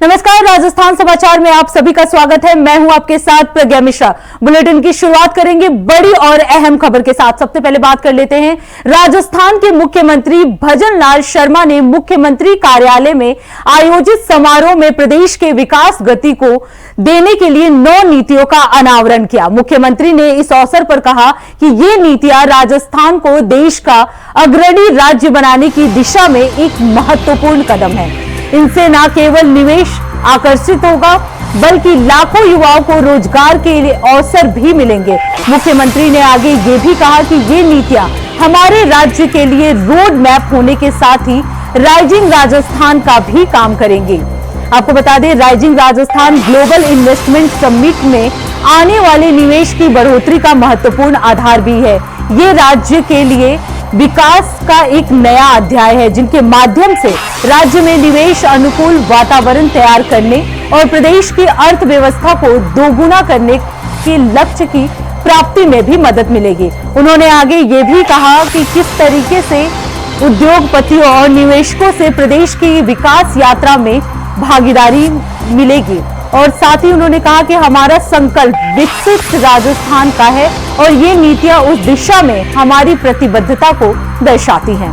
नमस्कार, राजस्थान समाचार में आप सभी का स्वागत है। मैं हूं आपके साथ प्रज्ञा मिश्रा। बुलेटिन की शुरुआत करेंगे बड़ी और अहम खबर के साथ। सबसे पहले बात कर लेते हैं, राजस्थान के मुख्यमंत्री भजन लाल शर्मा ने मुख्यमंत्री कार्यालय में आयोजित समारोह में प्रदेश के विकास गति को देने के लिए 9 नीतियों का अनावरण किया। मुख्यमंत्री ने इस अवसर पर कहा कि ये नीतियां राजस्थान को देश का अग्रणी राज्य बनाने की दिशा में एक महत्वपूर्ण कदम है। इनसे न केवल निवेश आकर्षित होगा बल्कि लाखों युवाओं को रोजगार के लिए अवसर भी मिलेंगे। मुख्यमंत्री ने आगे ये भी कहा कि ये नीतियां हमारे राज्य के लिए रोड मैप होने के साथ ही राइजिंग राजस्थान का भी काम करेंगी। आपको बता दें, rising Rajasthan global investment summit में आने वाले निवेश की बढ़ोतरी का महत्वपूर्ण आधार भी है। ये राज्य के लिए विकास का एक नया अध्याय है, जिनके माध्यम से राज्य में निवेश अनुकूल वातावरण तैयार करने और प्रदेश की अर्थव्यवस्था को दोगुना करने के लक्ष्य की प्राप्ति में भी मदद मिलेगी। उन्होंने आगे ये भी कहा कि किस तरीके से उद्योगपतियों और निवेशकों से प्रदेश की विकास यात्रा में भागीदारी मिलेगी और साथ ही उन्होंने कहा कि हमारा संकल्प विकसित राजस्थान का है और ये नीतियां उस दिशा में हमारी प्रतिबद्धता को दर्शाती हैं।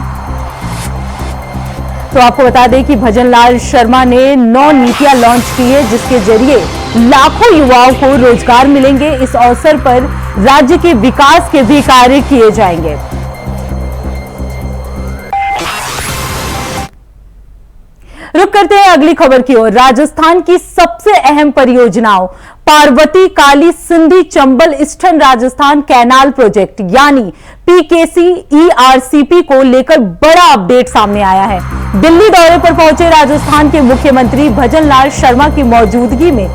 तो आपको बता दें कि भजन लाल शर्मा ने 9 नीतियां लॉन्च की है, जिसके जरिए लाखों युवाओं को रोजगार मिलेंगे। इस अवसर पर राज्य के विकास के भी कार्य किए जाएंगे। रुक करते हैं अगली खबर की ओर। राजस्थान की सबसे अहम परियोजनाओं Parvati Kali Sindhi Chambal eastern Rajasthan canal project यानी पीकेसी ईआरसीपी को लेकर बड़ा अपडेट सामने आया है। दिल्ली दौरे पर पहुंचे राजस्थान के मुख्यमंत्री भजन लाल शर्मा की मौजूदगी में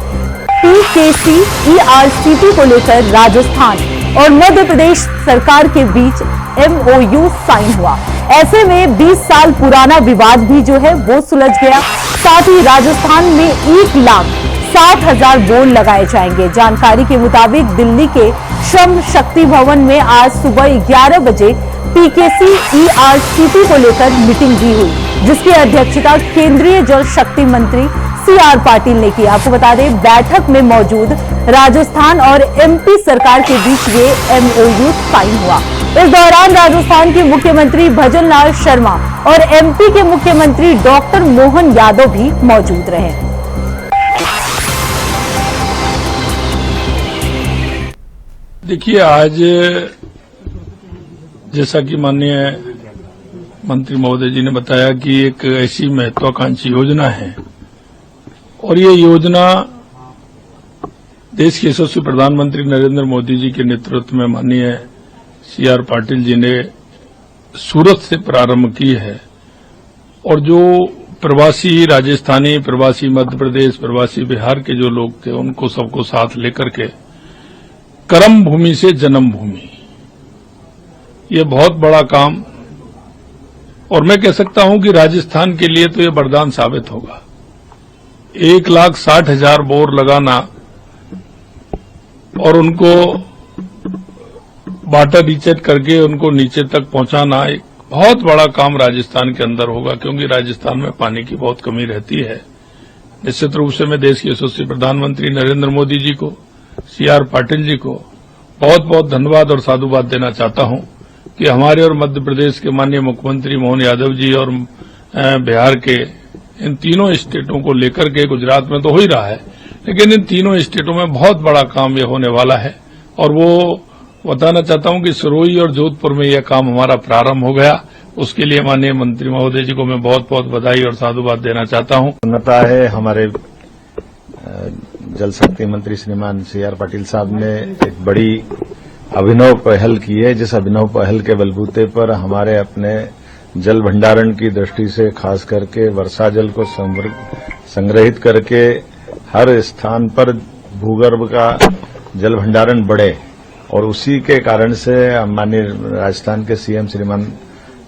पीकेसी ईआरसीपी को लेकर राजस्थान और मध्य प्रदेश सरकार के बीच MOU साइन हुआ। ऐसे में 20 साल पुराना विवाद भी जो है वो सुलझ गया। साथ ही राजस्थान में 1,60,000 बोर्ड लगाए जाएंगे। जानकारी के मुताबिक दिल्ली के श्रम शक्ति भवन में आज सुबह 11 बजे पीकेसी ईआरसीपी को लेकर मीटिंग भी हुई, जिसकी अध्यक्षता केंद्रीय जल शक्ति मंत्री CR पाटिल ने की। आपको बता दें, बैठक में मौजूद राजस्थान और MP सरकार के बीच ये MOU साइन हुआ। इस दौरान राजस्थान के मुख्यमंत्री भजन लाल शर्मा और MP के मुख्यमंत्री डॉक्टर मोहन यादव भी मौजूद रहे। देखिए, आज जैसा कि माननीय मंत्री महोदय जी ने बताया कि एक ऐसी महत्वाकांक्षी योजना है और ये योजना देश के यशस्वी प्रधानमंत्री नरेंद्र मोदी जी के नेतृत्व में माननीय CR पाटिल जी ने सूरत से प्रारंभ की है। और जो प्रवासी राजस्थानी, प्रवासी मध्य प्रदेश, प्रवासी बिहार के जो लोग थे, उनको सबको साथ लेकर के कर्म भूमि से जन्म भूमि, ये बहुत बड़ा काम, और मैं कह सकता हूं कि राजस्थान के लिए तो ये वरदान साबित होगा। 1,60,000 बोर लगाना और उनको वाटर रिचार्ज करके उनको नीचे तक पहुंचाना एक बहुत बड़ा काम राजस्थान के अंदर होगा, क्योंकि राजस्थान में पानी की बहुत कमी रहती है। निश्चित रूप से मैं देश के यशस्वी प्रधानमंत्री नरेंद्र मोदी जी को, CR पाटिल जी को बहुत बहुत धन्यवाद और साधुवाद देना चाहता हूं कि हमारे और मध्य प्रदेश के माननीय मुख्यमंत्री मोहन यादव जी और बिहार के इन तीनों स्टेटों को लेकर के, गुजरात में तो हो ही रहा है, लेकिन इन तीनों स्टेटों में बहुत बड़ा काम ये होने वाला है। और वो बताना चाहता हूं कि सिरोही और जोधपुर में यह काम हमारा प्रारंभ हो गया। उसके लिए माननीय मंत्री महोदय जी को मैं बहुत बहुत बधाई और साधुवाद देना चाहता हूं। उन्नता है, हमारे जल शक्ति मंत्री श्रीमान CR पाटिल साहब ने एक बड़ी अभिनव पहल की है, जिस अभिनव पहल के बलबूते पर हमारे अपने जल भंडारण की दृष्टि से खास करके वर्षा जल को संग्रहित करके हर स्थान पर भूगर्भ का जल भंडारण बढ़े, और उसी के कारण से माननीय राजस्थान के CM श्रीमान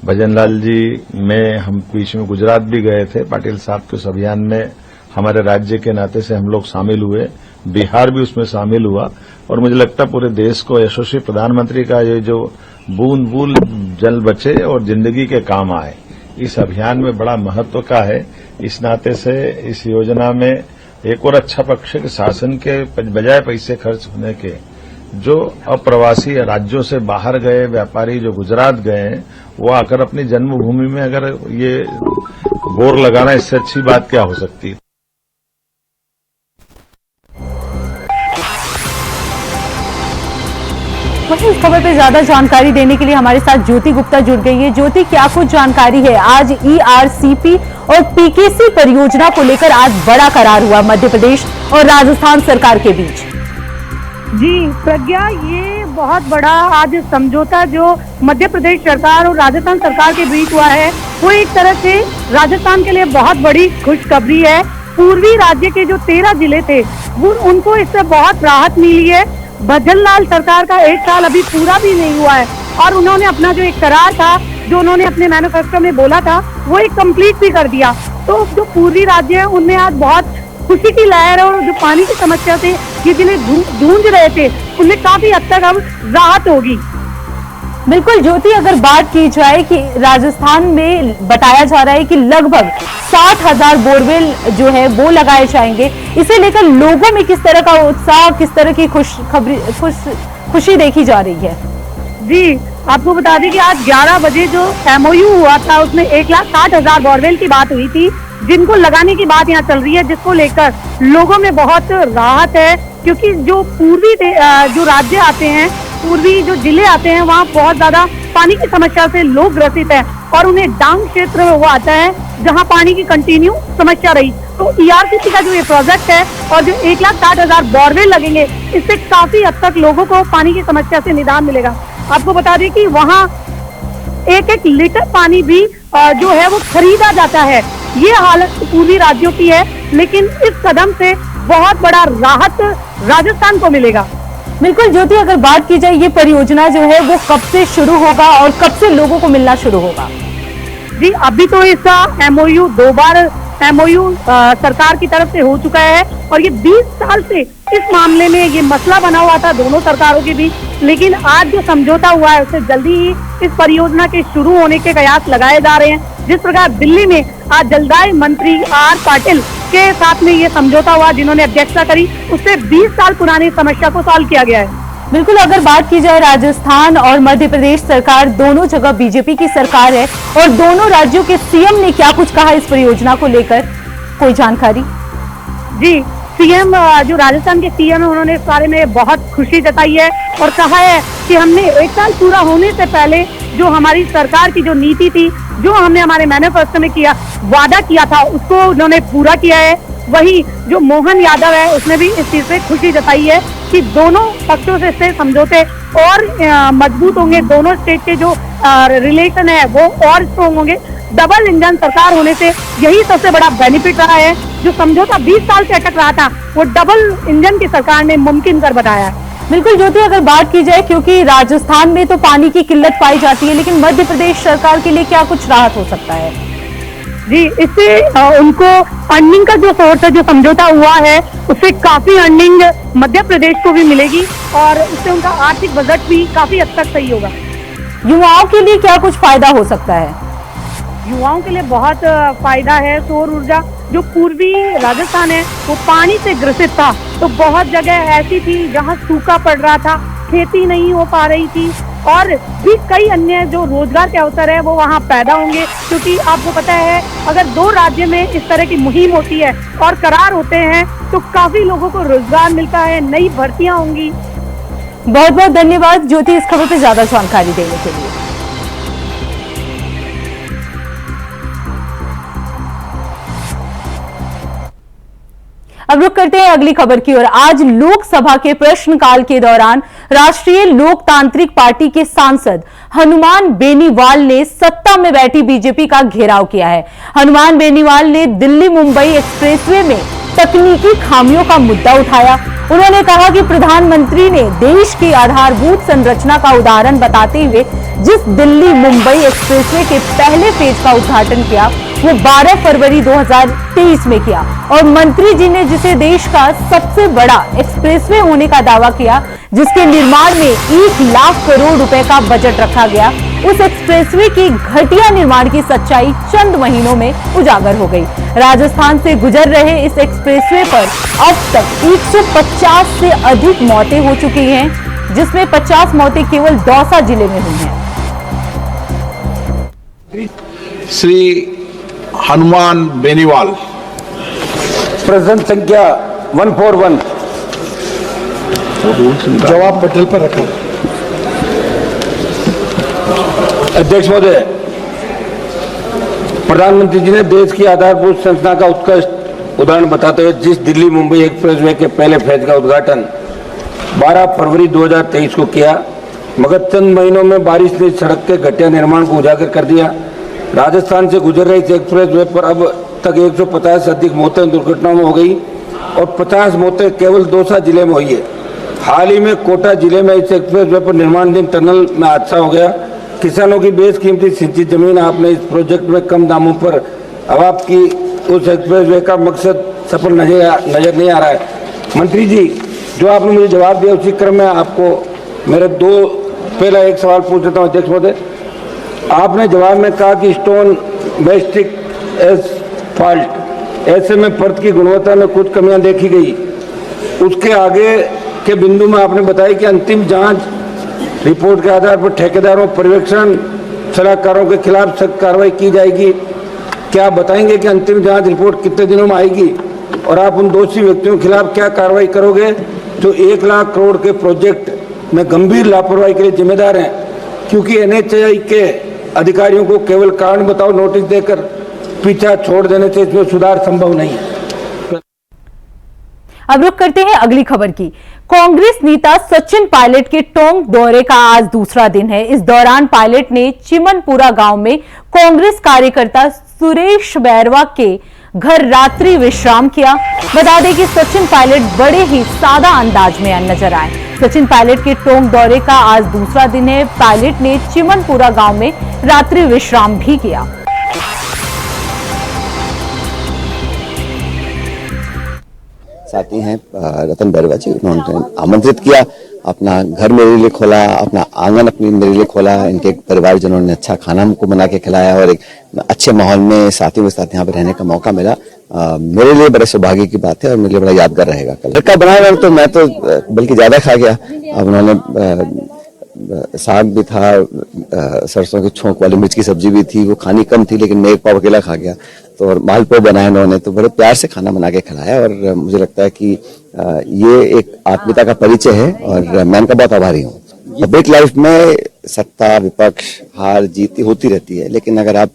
भजन लाल जी में हम बीच में गुजरात भी गए थे। पाटिल साहब के उस अभियान में हमारे राज्य के नाते से हम लोग शामिल हुए, बिहार भी उसमें शामिल हुआ, और मुझे लगता है पूरे देश को यशस्वी प्रधानमंत्री का ये जो बूंद बूंद जल बचे और जिंदगी के काम आए, इस अभियान में बड़ा महत्व का है इस नाते से इस योजना में एक और अच्छा पक्ष है कि शासन के बजाय पैसे खर्च होने के जो अप्रवासी राज्यों से बाहर गए व्यापारी जो गुजरात गए हैं वो आकर अपनी जन्मभूमि में अगर ये बोर लगाना, इससे अच्छी बात क्या हो सकती है। वहीं इस खबर पे ज्यादा जानकारी देने के लिए हमारे साथ ज्योति गुप्ता जुड़ गई है। ज्योति, क्या कुछ जानकारी है? आज ERCP और PKC परियोजना को लेकर आज बड़ा करार हुआ मध्य प्रदेश और राजस्थान सरकार के बीच। जी प्रज्ञा, ये बहुत बड़ा आज समझौता जो मध्य प्रदेश सरकार और राजस्थान सरकार के बीच हुआ है वो एक तरह से राजस्थान के लिए बहुत बड़ी खुशखबरी है। पूर्वी राज्य के जो 13 जिले थे वो उनको इससे बहुत राहत मिली है। भजनलाल सरकार का 1 साल अभी पूरा भी नहीं हुआ है और उन्होंने अपना जो एक करार था जो उन्होंने अपने मैनिफेस्टो में बोला था वो एक कंप्लीट भी कर दिया। तो जो पूर्वी राज्य है उनमें आज बहुत खुशी की लहर है और जो पानी की समस्या से ये जिले जूझ रहे थे उनमें काफी हद तक अब राहत होगी। बिल्कुल ज्योति, अगर बात की जाए कि राजस्थान में बताया जा रहा है कि लगभग 60,000 बोरवेल जो है वो लगाए जाएंगे, इसे लेकर लोगों में किस तरह का उत्साह, किस तरह की खुशी देखी जा रही है? जी आपको बता दें कि आज 11 बजे जो MOU हुआ था उसमें 1,60,000 बोरवेल की बात हुई थी जिनको लगाने की बात यहाँ चल रही है, जिसको लेकर लोगों में बहुत राहत है क्योंकि जो पूर्वी जो राज्य आते हैं, पूर्वी जो जिले आते हैं वहाँ बहुत ज्यादा पानी की समस्या से लोग ग्रसित हैं और उन्हें डांग क्षेत्र में वो आता है जहाँ पानी की कंटिन्यू समस्या रही। तो ERCP का जो ये प्रोजेक्ट है और जो 1,60,000 बोरवेल लगेंगे इससे काफी हद तक लोगों को पानी की समस्या से निदान मिलेगा। आपको बता दें कि वहाँ 1-1 लीटर पानी भी जो है वो खरीदा जाता है। ये हालत पूर्वी राज्यों की है लेकिन इस कदम से बहुत बड़ा राहत राजस्थान को मिलेगा। बिल्कुल ज्योति, अगर बात की जाए ये परियोजना जो है वो कब से शुरू होगा और कब से लोगों को मिलना शुरू होगा? जी अभी तो इसका MOU 2 बार MOU सरकार की तरफ से हो चुका है और ये 20 साल से इस मामले में ये मसला बना हुआ था दोनों सरकारों के बीच, लेकिन आज जो समझौता हुआ है उससे जल्दी ही इस परियोजना के शुरू होने के कयास लगाए जा रहे हैं। जिस प्रकार दिल्ली में आज जलदाय मंत्री R पाटिल के साथ में ये समझौता हुआ जिन्होंने अध्यक्षता करी, उससे 20 साल पुरानी समस्या को सॉल्व किया गया है। बिल्कुल, अगर बात की जाए राजस्थान और मध्य प्रदेश सरकार दोनों जगह BJP की सरकार है और दोनों राज्यों के CM ने क्या कुछ कहा इस परियोजना को लेकर, कोई जानकारी? जी CM जो राजस्थान के CM है उन्होंने इस बारे में बहुत खुशी जताई है और कहा है कि हमने 1 साल पूरा होने से पहले जो हमारी सरकार की जो नीति थी, जो हमने हमारे मैनिफेस्टो में वादा किया था उसको उन्होंने पूरा किया है। वही जो मोहन यादव है उसने भी इस चीज से खुशी जताई है कि दोनों पक्षों से समझौते और मजबूत होंगे, दोनों स्टेट के जो रिलेशन है वो और स्ट्रॉन्ग होंगे। डबल इंजन सरकार होने से यही सबसे बड़ा बेनिफिट रहा है। जो समझौता 20 साल से अटक रहा था वो डबल इंजन की सरकार ने मुमकिन कर बताया है। बिल्कुल ज्योति, अगर बात की जाए क्योंकि राजस्थान में तो पानी की किल्लत पाई जाती है, लेकिन मध्य प्रदेश सरकार के लिए क्या कुछ राहत हो सकता है? जी इससे उनको अर्निंग का जो सोर्स है, जो समझौता हुआ है उससे काफी अर्निंग मध्य प्रदेश को भी मिलेगी और उससे उनका आर्थिक बजट भी काफी हद तक सही होगा। युवाओं के लिए क्या कुछ फायदा हो सकता है? युवाओं के लिए बहुत फायदा है। सौर ऊर्जा, जो पूर्वी राजस्थान है वो पानी से ग्रसित था, तो बहुत जगह ऐसी थी जहां सूखा पड़ रहा था, खेती नहीं हो पा रही थी और भी कई अन्य जो रोजगार के अवसर है वो वहां पैदा होंगे। क्योंकि आपको पता है अगर 2 राज्य में इस तरह की मुहिम होती है और करार होते हैं तो काफी लोगों को रोजगार मिलता है, नई भर्तियां होंगी। बहुत बहुत धन्यवाद ज्योति इस खबर पे ज्यादा जानकारी देने के लिए। अब रुक करते हैं अगली खबर की ओर। आज लोकसभा के प्रश्नकाल के दौरान राष्ट्रीय लोकतांत्रिक पार्टी के सांसद हनुमान बेनीवाल ने सत्ता में बैठी बीजेपी का घेराव किया है। हनुमान बेनीवाल ने दिल्ली मुंबई एक्सप्रेसवे में तकनीकी खामियों का मुद्दा उठाया। उन्होंने कहा कि प्रधानमंत्री ने देश की आधारभूत संरचना का उदाहरण बताते हुए जिस दिल्ली मुंबई एक्सप्रेसवे के पहले फेज का उद्घाटन किया वो 12 फरवरी 2023 में किया और मंत्री जी ने जिसे देश का सबसे बड़ा एक्सप्रेसवे होने का दावा किया, जिसके निर्माण में 1 लाख करोड़ रुपए का बजट रखा गया, उस एक्सप्रेसवे की घटिया निर्माण की सच्चाई चंद महीनों में उजागर हो गई। राजस्थान से गुजर रहे इस एक्सप्रेसवे पर अब तक 150 से अधिक मौतें हो चुकी हैं, जिसमें 50 मौतें केवल दौसा जिले में हुई हैं। श्री हनुमान बेनीवाल, प्रश्न संख्या 141। जवाब पटेल पर रखा। अध्यक्ष महोदय, प्रधानमंत्री जी ने देश की आधारभूत संरचना का उत्कृष्ट उदाहरण बताते हुए जिस दिल्ली मुंबई एक्सप्रेसवे के पहले फेज का उद्घाटन 12 फरवरी 2023 को किया, मगर चंद महीनों में बारिश ने सड़क के घटिया निर्माण को उजागर कर दिया। राजस्थान से गुजर रही इस एक्सप्रेसवे पर अब तक 150 से अधिक मौतें दुर्घटनाओं में हो गई और 50 मौतें केवल दौसा जिले में हुई है। हाल ही में कोटा जिले में इस एक्सप्रेसवे पर निर्माणाधीन टनल में हादसा हो गया। किसानों की बेशकीमती सिंचित जमीन आपने इस प्रोजेक्ट में कम दामों पर अवाप्त की। उस एक्सप्रेसवे का मकसद सफल नजर नहीं आ रहा है। मंत्री जी, जो आपने मुझे जवाब दिया उसी क्रम में आपको मेरे पहला एक सवाल पूछ देता हूँ। अध्यक्ष महोदय, आपने जवाब में कहा कि स्टोन मैस्टिक एसफाल्ट ऐसे में परत की गुणवत्ता में कुछ कमियां देखी गई। उसके आगे के बिंदु में आपने बताया कि अंतिम जांच रिपोर्ट के आधार पर ठेकेदारों, पर्यवेक्षण सलाहकारों के खिलाफ सख्त कार्रवाई की जाएगी। क्या आप बताएंगे कि अंतिम जांच रिपोर्ट कितने दिनों में आएगी और आप उन दोषी व्यक्तियों के खिलाफ क्या कार्रवाई करोगे जो 1 लाख करोड़ के प्रोजेक्ट में गंभीर लापरवाही के लिए जिम्मेदार हैं? क्योंकि NHAI के अधिकारियों को केवल कारण बताओ नोटिस देकर पीछा छोड़ देने से इसमें सुधार संभव नहीं है। अब रुक करते हैं अगली खबर की। कांग्रेस नेता सचिन पायलट के टोंक दौरे का आज दूसरा दिन है। इस दौरान पायलट ने चिमनपुरा गांव में कांग्रेस कार्यकर्ता सुरेश बैरवा के घर रात्रि विश्राम किया। बता दें कि सचिन पायलट बड़े ही सादा अंदाज में नजर आए। सचिन पायलट के टोंक दौरे का आज दूसरा दिन है। पायलट ने चिमनपुरा गांव में रात्रि विश्राम भी किया। साथी हैं रतन बैरवा जी, उन्होंने आमंत्रित किया, अपना घर मेरे लिए खोला, अपना आंगन अपनी मेरे लिए खोला। इनके परिवारजनों ने अच्छा खाना हमको बना के खिलाया और एक अच्छे माहौल में साथियों के साथ यहाँ पे रहने का मौका मिला। मेरे लिए बड़े सौभाग्य की बात है और मेरे लिए बड़ा यादगार रहेगा। कल लड़का बनाया तो मैं तो बल्कि ज्यादा खा गया। अब उन्होंने साग भी था, सरसों की छोंक वाली मिर्च की सब्जी भी थी, वो खानी कम थी लेकिन मैं एक पाव अकेला खा गया। तो और मालपुआ बनाया उन्होंने, तो बड़े प्यार से खाना बना के खिलाया और मुझे लगता है कि ये एक आत्मीयता का परिचय है और मैं इनका बहुत आभारी हूँ। पब्लिक लाइफ में सत्ता विपक्ष हार जीत होती रहती है, लेकिन अगर आप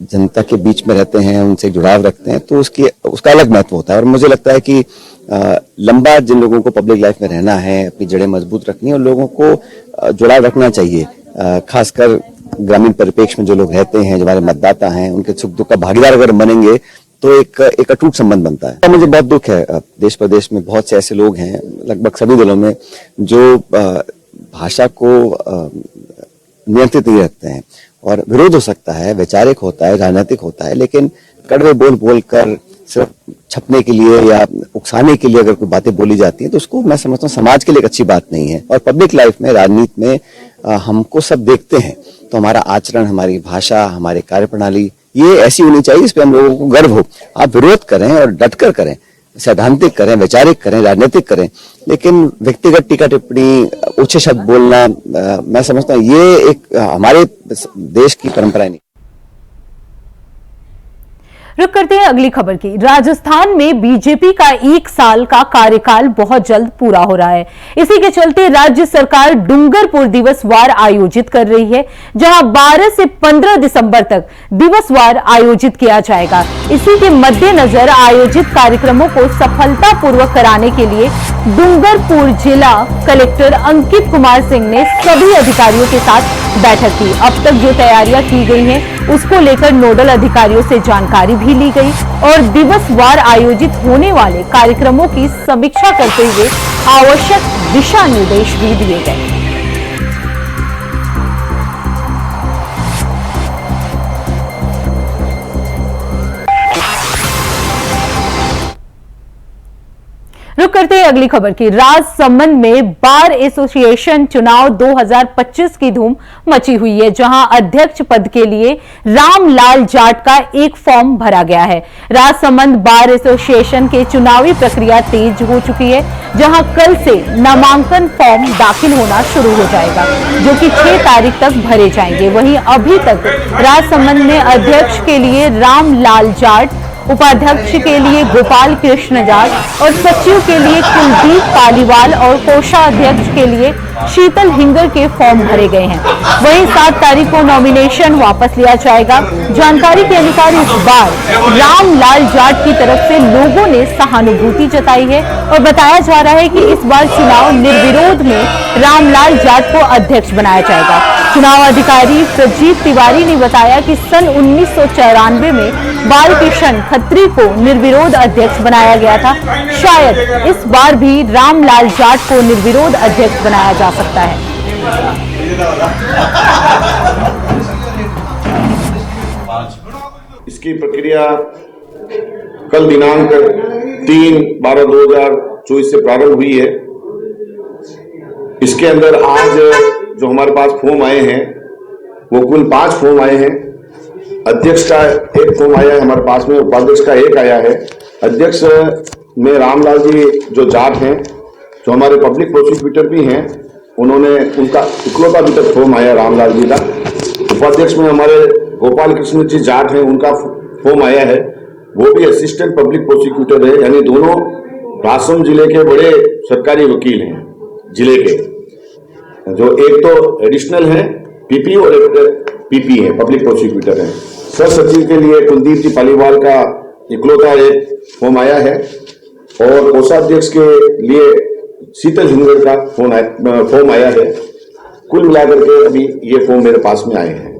जनता के बीच में रहते हैं, उनसे जुड़ाव रखते हैं तो उसका अलग महत्व होता है। और मुझे लगता है कि लंबा जिन लोगों को पब्लिक लाइफ में रहना है, अपनी जड़ें मजबूत रखनी है, उन लोगों को जुड़ाव रखना चाहिए। खासकर ग्रामीण परिप्रेक्ष्य में जो लोग रहते हैं, जो हमारे मतदाता हैं, उनके सुख दुख का भागीदार अगर बनेंगे तो एक अटूट संबंध बनता है। मुझे बहुत दुख है, देश प्रदेश में बहुत से ऐसे लोग हैं, लगभग सभी दलों में, जो भाषा को नियंत्रित नहीं रखते हैं। और विरोध हो सकता है, वैचारिक होता है, राजनीतिक होता है, लेकिन कड़वे बोल कर सिर्फ छपने के लिए या उकसाने के लिए अगर कोई बातें बोली जाती हैं तो उसको मैं समझता हूँ समाज के लिए एक अच्छी बात नहीं है। और पब्लिक लाइफ में, राजनीति में हमको सब देखते हैं, तो हमारा आचरण, हमारी भाषा, हमारी कार्यप्रणाली ये ऐसी होनी चाहिए इस पे हम लोगों को गर्व हो। आप विरोध करें और डटकर करें, सैद्धांतिक करें, वैचारिक करें, राजनीतिक करें, लेकिन व्यक्तिगत टीका टिप्पणी, ऊंचे शब्द बोलना, मैं समझता हूँ ये एक हमारे देश की परंपरा नहीं। रुक करते हैं अगली खबर की। राजस्थान में बीजेपी का 1 साल का कार्यकाल बहुत जल्द पूरा हो रहा है। इसी के चलते राज्य सरकार डूंगरपुर दिवसवार आयोजित कर रही है, जहां 12 से 15 दिसंबर तक दिवसवार आयोजित किया जाएगा। इसी के मद्देनजर आयोजित कार्यक्रमों को सफलतापूर्वक कराने के लिए डूंगरपुर जिला कलेक्टर अंकित कुमार सिंह ने सभी अधिकारियों के साथ बैठक की। अब तक जो तैयारियां की गई हैं, उसको लेकर नोडल अधिकारियों से जानकारी भी ली गई और दिवसवार आयोजित होने वाले कार्यक्रमों की समीक्षा करते हुए आवश्यक दिशा निर्देश भी दिए गए। रुक करते हैं अगली खबर की। राजसमंद में बार एसोसिएशन चुनाव 2025 की धूम मची हुई है, जहां अध्यक्ष पद के लिए रामलाल जाट का एक फॉर्म भरा गया है। राजसमंद बार एसोसिएशन के चुनावी प्रक्रिया तेज हो चुकी है, जहां कल से नामांकन फॉर्म दाखिल होना शुरू हो जाएगा, जो कि 6 तारीख तक भरे जाएंगे। वहीं अभी तक राजसमंद में अध्यक्ष के लिए रामलाल जाट, उपाध्यक्ष के लिए गोपाल कृष्ण जाट और सचिव के लिए कुलदीप पालीवाल और कोषाध्यक्ष के लिए शीतल हिंगर के फॉर्म भरे गए हैं। वहीं 7 तारीख को नॉमिनेशन वापस लिया जाएगा। जानकारी के अनुसार इस बार रामलाल जाट की तरफ से लोगों ने सहानुभूति जताई है और बताया जा रहा है कि इस बार चुनाव निर्विरोध में रामलाल जाट को अध्यक्ष बनाया जाएगा। चुनाव अधिकारी प्रजीत तिवारी ने बताया कि सन 1994 में बालकिशन खत्री को निर्विरोध अध्यक्ष बनाया गया था। शायद इस बार भी रामलाल जाट को निर्विरोध अध्यक्ष बनाया जा सकता है। इसकी प्रक्रिया कल दिनांक 3/12/2024 से प्रारंभ हुई है। इसके अंदर आज जो हमारे पास फॉर्म आए हैं वो कुल 5 फॉर्म आए हैं। अध्यक्ष का एक फॉर्म आया है हमारे पास में, उपाध्यक्ष का एक आया है। अध्यक्ष में रामलाल जी जो जाट हैं, जो हमारे पब्लिक प्रोसिक्यूटर भी हैं, उन्होंने उनका इकलौता अभी तक फॉर्म आया रामलाल जी का। उपाध्यक्ष में हमारे गोपाल कृष्ण जी जाट हैं, उनका फॉर्म आया है, वो भी असिस्टेंट पब्लिक प्रोसिक्यूटर है, यानी दोनों राजसमंद जिले के बड़े सरकारी वकील हैं जिले के, जो एक तो एडिशनल है पीपी और एक पीपी है, पब्लिक प्रोसिक्यूटर है। सर सचिव के लिए कुलदीप जी पालीवाल का इकलौता एक फॉर्म आया है और कोषाध्यक्ष के लिए शीतल हिंगर का फॉर्म आया है। कुल मिलाकर के अभी ये फॉर्म मेरे पास में आए हैं।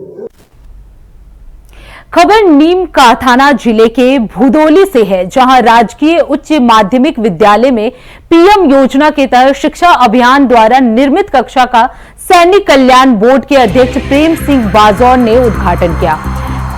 खबर नीम का थाना जिले के भूदोली से है, जहां राजकीय उच्च माध्यमिक विद्यालय में पीएम योजना के तहत शिक्षा अभियान द्वारा निर्मित कक्षा का सैनिक कल्याण बोर्ड के अध्यक्ष प्रेम सिंह बाजौर ने उद्घाटन किया।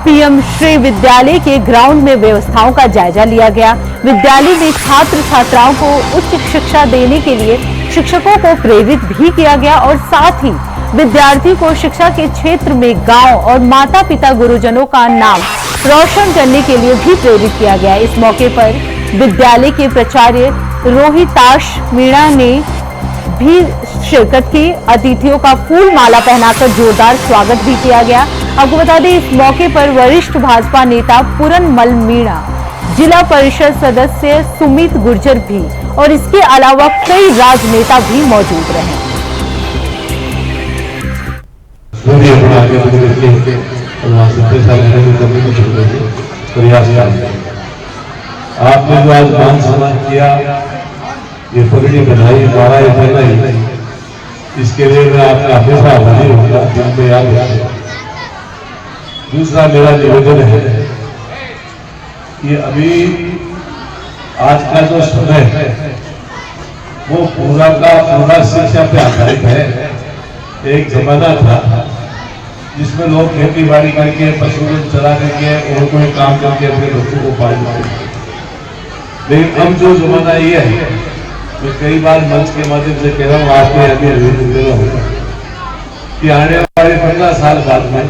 पीएम श्री विद्यालय के ग्राउंड में व्यवस्थाओं का जायजा लिया गया। विद्यालय में छात्र छात्राओं को उच्च शिक्षा देने के लिए शिक्षकों को प्रेरित भी किया गया और साथ ही विद्यार्थी को शिक्षा के क्षेत्र में गांव और माता पिता गुरुजनों का नाम रोशन करने के लिए भी प्रेरित किया गया। इस मौके पर विद्यालय के प्राचार्य रोहिताश मीणा ने भी शिरकत की। अतिथियों का फूल माला पहनाकर जोरदार स्वागत भी किया गया। आपको बता दें, इस मौके पर वरिष्ठ भाजपा नेता पूरनमल मीणा, जिला परिषद सदस्य सुमित गुर्जर भी और इसके अलावा कई राजनेता भी मौजूद रहे। आपने जो आज मान सम्मान किया, ये पगड़ी बनाई, माला पहनाई, इसके लिए मैं आपका हमेशा आभारी होगा, दिल में याद रखें। दूसरा मेरा निवेदन है कि अभी आज का जो समय है वो पूरा का पूरा शिक्षा पे आधारित है। एक जमाना था जिसमें लोग खेती बाड़ी करके, पशुधन चला करके और कोई काम करके अपने बच्चों को पालते थे। लेकिन अब जो जमाना ये है, मैं कई बार मंच के माध्यम से कह रहा हूँ, आपके अभी होगा कि आने वाले 15 साल बाद में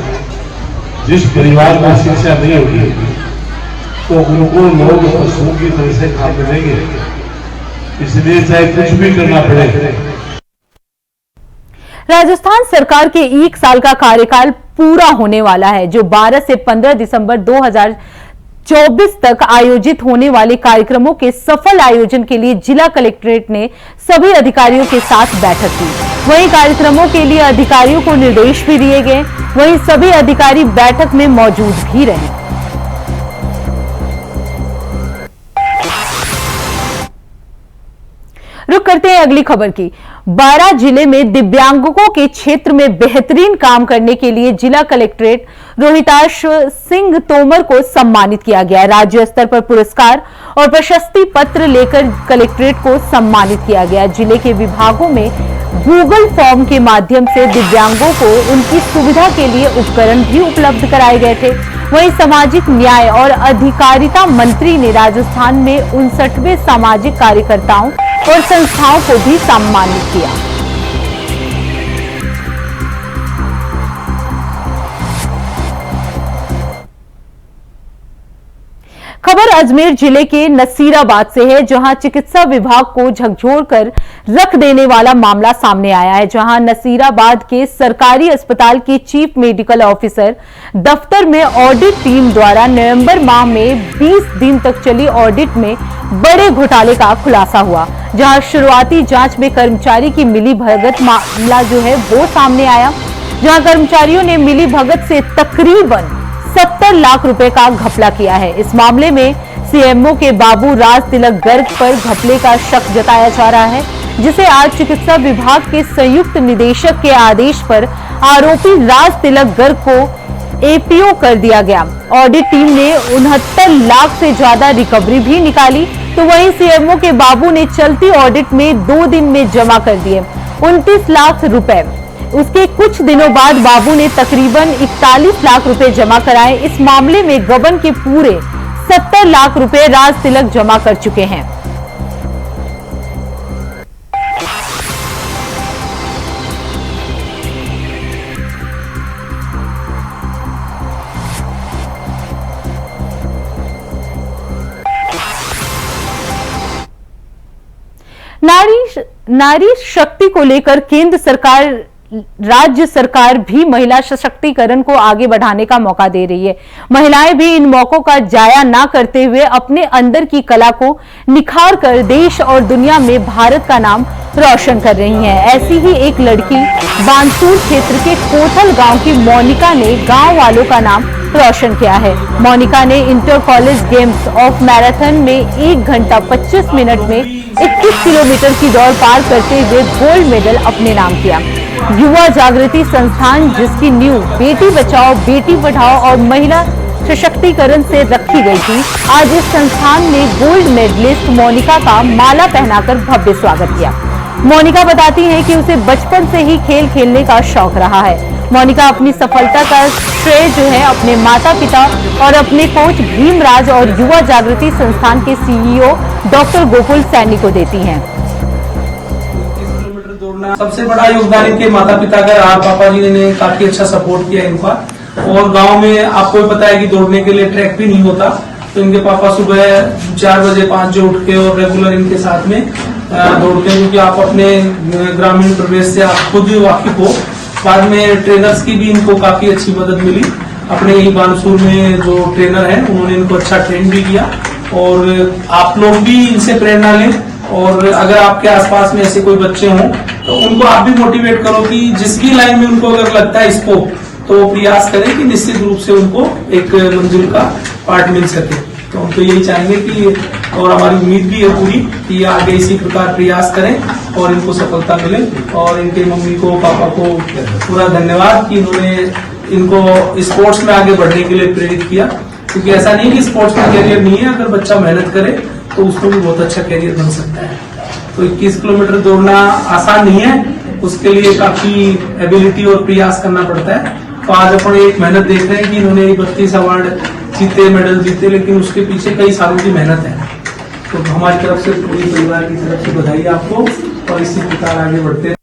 जिस परिवार में शिक्षा नहीं होगी तो उनको लोग पशुओं की तरह से खा मिलेंगे। इसलिए चाहे कुछ भी करना पड़े। राजस्थान सरकार के 1 साल का कार्यकाल पूरा होने वाला है, जो 12 से 15 दिसंबर 2024 तक आयोजित होने वाले कार्यक्रमों के सफल आयोजन के लिए जिला कलेक्ट्रेट ने सभी अधिकारियों के साथ बैठक की। वहीं कार्यक्रमों के लिए अधिकारियों को निर्देश भी दिए गए। वहीं सभी अधिकारी बैठक में मौजूद भी रहे। रुक करते हैं अगली खबर की। 12 जिले में दिव्यांगों के क्षेत्र में बेहतरीन काम करने के लिए जिला कलेक्ट्रेट रोहिताश सिंह तोमर को सम्मानित किया गया। राज्य स्तर पर पुरस्कार और प्रशस्ति पत्र लेकर कलेक्ट्रेट को सम्मानित किया गया। जिले के विभागों में गूगल फॉर्म के माध्यम से दिव्यांगों को उनकी सुविधा के लिए उपकरण भी उपलब्ध कराए गए थे। वहीं सामाजिक न्याय और अधिकारिता मंत्री ने राजस्थान में 59वें सामाजिक कार्यकर्ताओं और संस्थाओं को भी सम्मानित किया। खबर अजमेर जिले के नसीराबाद से है, जहां चिकित्सा विभाग को झकझोर कर रख देने वाला मामला सामने आया है। जहां नसीराबाद के सरकारी अस्पताल के चीफ मेडिकल ऑफिसर दफ्तर में ऑडिट टीम द्वारा नवंबर माह में 20 दिन तक चली ऑडिट में बड़े घोटाले का खुलासा हुआ। जहां शुरुआती जांच में कर्मचारी की मिलीभगत मामला जो है वो सामने आया, जहां कर्मचारियों ने मिलीभगत से तकरीबन 70 लाख रुपए का घपला किया है। इस मामले में सीएमओ के बाबू राज तिलक गर्ग पर घपले का शक जताया जा रहा है, जिसे आज चिकित्सा विभाग के संयुक्त निदेशक के आदेश पर आरोपी राज तिलक गर्ग को एपीओ कर दिया गया। ऑडिट टीम ने 69 लाख से ज्यादा रिकवरी भी निकाली, तो वहीं सीएमओ के बाबू ने चलती ऑडिट में 2 दिन में जमा कर दिए 29 लाख रुपए। उसके कुछ दिनों बाद बाबू ने तकरीबन 41 लाख रुपए जमा कराए। इस मामले में गबन के पूरे 70 लाख रुपए राज तिलक जमा कर चुके हैं। नारी शक्ति को लेकर केंद्र सरकार, राज्य सरकार भी महिला सशक्तिकरण को आगे बढ़ाने का मौका दे रही है। महिलाएं भी इन मौकों का जाया ना करते हुए अपने अंदर की कला को निखार कर देश और दुनिया में भारत का नाम रोशन कर रही हैं। ऐसी ही एक लड़की बानसूर क्षेत्र के कोथल गांव की मोनिका ने गांव वालों का नाम रोशन किया है। मोनिका ने inter college games of marathon में 1 घंटा 25 मिनट में 21 किलोमीटर की दौड़ पार करते हुए गोल्ड मेडल अपने नाम किया। युवा जागृति संस्थान, जिसकी नींव बेटी बचाओ बेटी पढ़ाओ और महिला सशक्तिकरण से रखी गई थी, आज इस संस्थान ने गोल्ड मेडलिस्ट मोनिका का माला पहनाकर भव्य स्वागत किया। मोनिका बताती है कि उसे बचपन से ही खेल खेलने का शौक रहा है। मोनिका अपनी सफलता का श्रेय जो है अपने माता पिता और अपने कोच भीमराज और युवा जागृति संस्थान के सीईओ डॉक्टर गोकुल सैनी को देती हैं। सबसे बड़ा योगदान इनके माता पिता का रहा। पापा जी ने काफी अच्छा सपोर्ट किया इनका, और गांव में आपको भी पता है कि दौड़ने के लिए ट्रैक भी नहीं होता, तो इनके पापा सुबह 4 बजे 5 बजे उठ के और रेगुलर इनके साथ में दौड़ते हैं, क्योंकि आप अपने ग्रामीण प्रदेश से आप खुद वाकिफ हो। बाद में ट्रेनर्स की भी इनको काफी अच्छी मदद मिली। अपने ही बानसूर में जो ट्रेनर है उन्होंने इनको अच्छा ट्रेन भी किया, और आप लोग भी इनसे प्रेरणा लें। और अगर आपके आसपास में ऐसे कोई बच्चे हों तो उनको आप भी मोटिवेट करो कि जिस भी लाइन में उनको अगर लगता है स्कोप, तो वो प्रयास करें कि निश्चित रूप से उनको एक मंजिल का पार्ट मिल सके। तो हम तो यही चाहेंगे कि, और हमारी उम्मीद भी है पूरी, कि आगे इसी प्रकार प्रयास करें और इनको सफलता मिले। और इनके मम्मी को पापा को पूरा धन्यवाद कि इन्होंने इनको स्पोर्ट्स में आगे बढ़ने के लिए प्रेरित किया, क्योंकि ऐसा नहीं कि स्पोर्ट्स में कैरियर नहीं है, अगर बच्चा मेहनत करे तो उसको भी बहुत अच्छा कैरियर बन सकता है। तो 21 किलोमीटर दौड़ना आसान नहीं है, उसके लिए काफी एबिलिटी और प्रयास करना पड़ता है। तो आज अपन एक मेहनत देख रहे हैं कि इन्होंने 32 अवार्ड जीते, मेडल जीते, लेकिन उसके पीछे कई सालों की मेहनत है। तो हमारी तरफ से, पूरी परिवार की तरफ से बधाई आपको, और इसी प्रकार आगे बढ़ते हैं।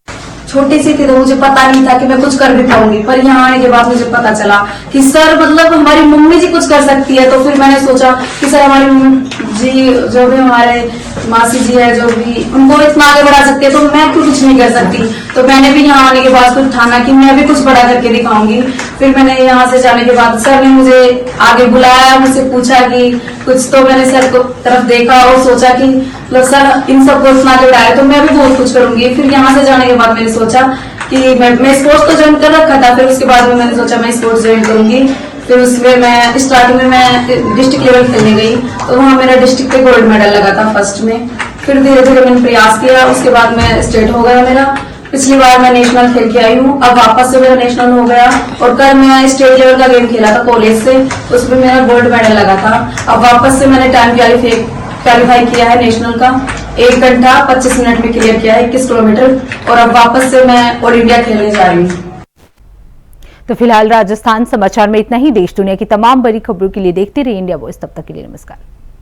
छोटी सी थी तो मुझे पता नहीं था कि मैं कुछ कर भी पाऊंगी, पर यहाँ आने के बाद मुझे पता चला कि सर मतलब हमारी मम्मी जी कुछ कर सकती है। तो फिर मैंने सोचा कि सर हमारी मम्मी जी जो भी हमारे मासी जी है जो भी, उनको इतना आगे बढ़ा सकती है, तो मैं क्यों कुछ नहीं कर सकती। तो मैंने भी यहाँ आने के बाद कुछ ठाना कि मैं भी कुछ बड़ा करके दिखाऊंगी। फिर मैंने यहाँ से जाने के बाद सर ने मुझे आगे बुलाया, मुझसे पूछा कि कुछ, तो मैंने सर को तरफ देखा और सोचा कि मतलब सर इन सबको इतना आगे बढ़ाया तो मैं भी बहुत कुछ करूंगी। फिर यहाँ से जाने के बाद मैंने सोचा कि मैं स्पोर्ट्स तो ज्वाइन कर रखा था, फिर उसके बाद में मैंने सोचा मैं स्पोर्ट्स ज्वाइन करूंगी। फिर उसमें मैं स्टार्टिंग में मैं डिस्ट्रिक्ट लेवल खेलने गई, तो वहाँ मेरा डिस्ट्रिक्ट पे गोल्ड मेडल लगा था फर्स्ट में। फिर धीरे धीरे मैंने प्रयास किया, उसके बाद मैं स्टेट हो गया मेरा। पिछली बार मैं नेशनल खेल के आई हूँ, अब वापस से मेरा नेशनल हो गया। और कल मैं स्टेट लेवल का गेम खेला था कॉलेज से, उसमें मेरा गोल्ड मेडल लगा था। अब वापस से मैंने टाइम क्वालिफाई किया है नेशनल का, 1 घंटा 25 मिनट में क्लियर किया है 21 किलोमीटर, और अब वापस से मैं ऑल इंडिया खेलने जा रही हूँ। तो फिलहाल राजस्थान समाचार में इतना ही। देश दुनिया की तमाम बड़ी खबरों के लिए देखते रहिए इंडिया वॉइस। तब तक के लिए नमस्कार।